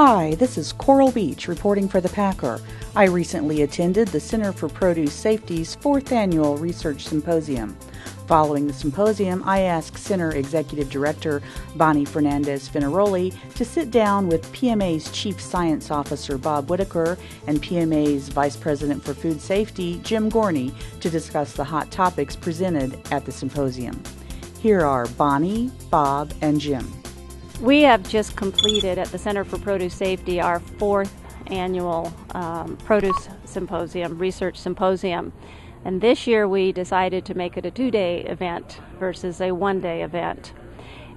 Hi, this is Coral Beach reporting for the Packer. I recently attended the Center for Produce Safety's 4th Annual Research Symposium. Following the symposium, I asked Center Executive Director Bonnie Fernandez-Finaroli to sit down with PMA's Chief Science Officer Bob Whitaker and PMA's Vice President for Food Safety Jim Gorney to discuss the hot topics presented at the symposium. Here are Bonnie, Bob, and Jim. We have just completed at the Center for Produce Safety our 4th annual Produce Symposium, Research Symposium. And this year we decided to make it a 2-day event versus a 1-day event.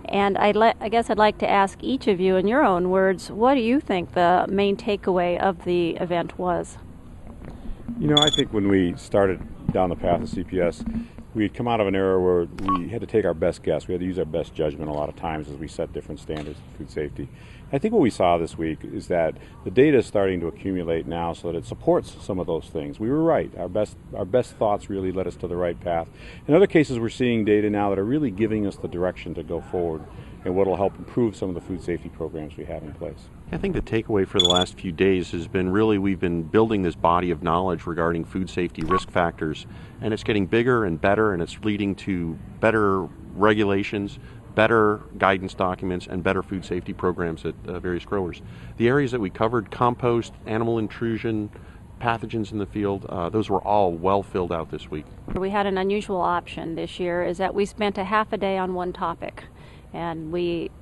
And I guess I'd like to ask each of you in your own words, what do you think the main takeaway of the event was? You know, I think when we started down the path of CPS, we had come out of an era where we had to take our best guess. We had to use our best judgment a lot of times as we set different standards for food safety. I think what we saw this week is that the data is starting to accumulate now so that it supports some of those things. We were right. Our best thoughts really led us to the right path. In other cases, we're seeing data now that are really giving us the direction to go forward and what will help improve some of the food safety programs we have in place. I think the takeaway for the last few days has been really we've been building this body of knowledge regarding food safety risk factors, and it's getting bigger and better, and it's leading to better regulations, better guidance documents, and better food safety programs at various growers. The areas that we covered, compost, animal intrusion, pathogens in the field, those were all well filled out this week. We had an unusual option this year, is that we spent a half a day on one topic. And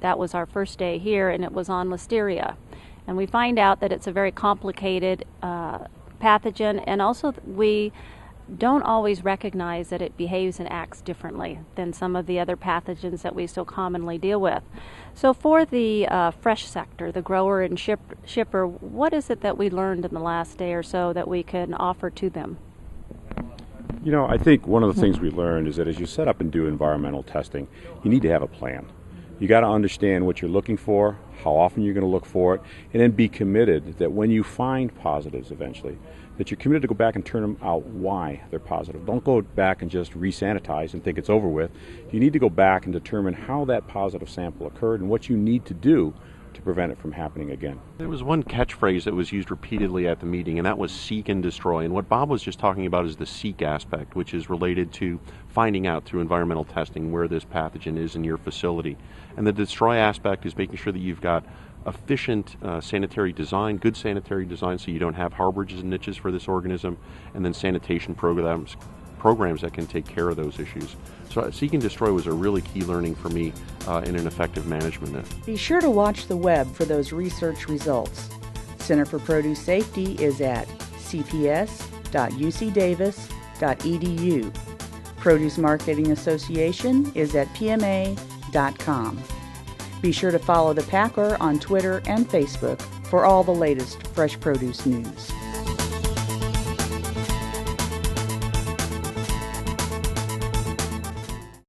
that was our first day here, and it was on listeria. And we find out that it's a very complicated pathogen, and also we don't always recognize that it behaves and acts differently than some of the other pathogens that we so commonly deal with. So for the fresh sector, the grower and shipper, what is it that we learned in the last day or so that we can offer to them? You know, I think one of the things we learned is that as you set up and do environmental testing, you need to have a plan. You got to understand what you're looking for, how often you're going to look for it, and then be committed that when you find positives eventually, that you're committed to go back and turn them out why they're positive. Don't go back and just re-sanitize and think it's over with. You need to go back and determine how that positive sample occurred and what you need to do to prevent it from happening again. There was one catchphrase that was used repeatedly at the meeting, and that was seek and destroy. And what Bob was just talking about is the seek aspect, which is related to finding out through environmental testing where this pathogen is in your facility. And the destroy aspect is making sure that you've got efficient sanitary design, good sanitary design, so you don't have harborages and niches for this organism, and then sanitation programs that can take care of those issues. So seek and destroy was a really key learning for me in an effective management. Be sure to watch the web for those research results. Center for Produce Safety is at cps.ucdavis.edu. Produce Marketing Association is at pma.com. Be sure to follow the Packer on Twitter and Facebook for all the latest fresh produce news.